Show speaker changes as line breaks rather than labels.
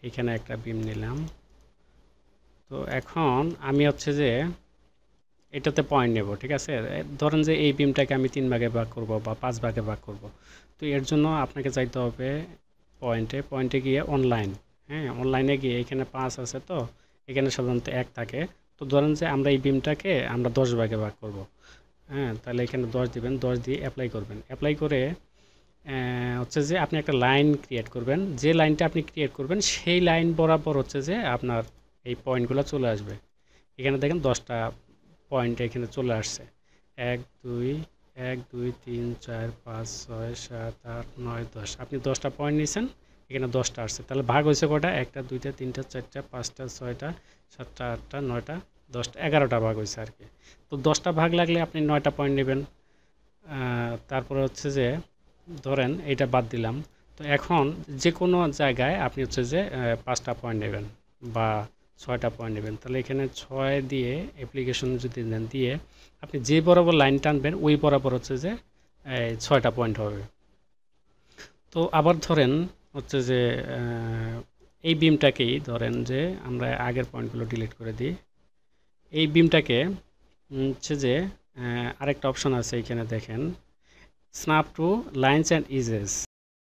এখানে একটা বিম নিলাম। তো এখন আমি হচ্ছে যে এটাতে পয়েন্ট নেব, ঠিক আছে। ধরেন যে এই বিমটাকে আমি 3 ভাগে ভাগ করব বা 5 ভাগে ভাগ করব। তো এর জন্য আপনাকে যাইতে হবে পয়েন্টে গিয়ে অনলাইন। হ্যাঁ, অনলাইনে গিয়ে এখানে 5 আছে, তো এখানে সাধারণত 1 থাকে। তো ধরেন যে আমরা এই বিমটাকে আমরা 10 ভাগে ভাগ করব। হ্যাঁ, তাহলে এখানে 10 দিবেন, 10 দিয়ে অ্যাপ্লাই করবেন। অ্যাপ্লাই করে হচ্ছে যে আপনি একটা লাইন ক্রিয়েট করবেন। যে লাইনটা আপনি ক্রিয়েট করবেন সেই লাইন বরাবর হচ্ছে যে আপনার এই পয়েন্টগুলো চলে আসবে। এখানে দেখেন 10টা পয়েন্ট এখানে চলে আসছে। 1 2 1 2 3 4 5 6 7 8 9 10। আপনি 10টা পয়েন্ট নিয়েছেন, এখানে 10টা আসছে। তাহলে ভাগ হয়েছে কটা? 1টা 2টা 3টা 4টা 5টা 6টা 7টা 8টা 9টা 10টা 11টা ভাগ হয়েছে আর কি। তো 10টা ভাগ লাগলে আপনি 9টা পয়েন্ট নেবেন। তারপরে হচ্ছে যে ধরেন এইটা বাদ দিলাম। তো এখন যে কোনো জায়গায় আপনি হচ্ছে যে 5টা পয়েন্ট নেবেন বা 6টা পয়েন্ট নেবেন। তাহলে এখানে 6 দিয়ে অ্যাপ্লিকেশন যদি দেন, দিয়ে আপনি যে বরাবর লাইন টানবেন ওই বরাবর হচ্ছে যে 6টা পয়েন্ট হবে। তো আবার ধরেন হচ্ছে যে এই বিমটাকেই ধরেন যে আমরা আগের পয়েন্টগুলো ডিলিট করে দিই। এই বিমটাকে হচ্ছে যে আরেকটা অপশন আছে এখানে দেখেন, স্ন্যাপ টু লাইনস অ্যান্ড ইজেস।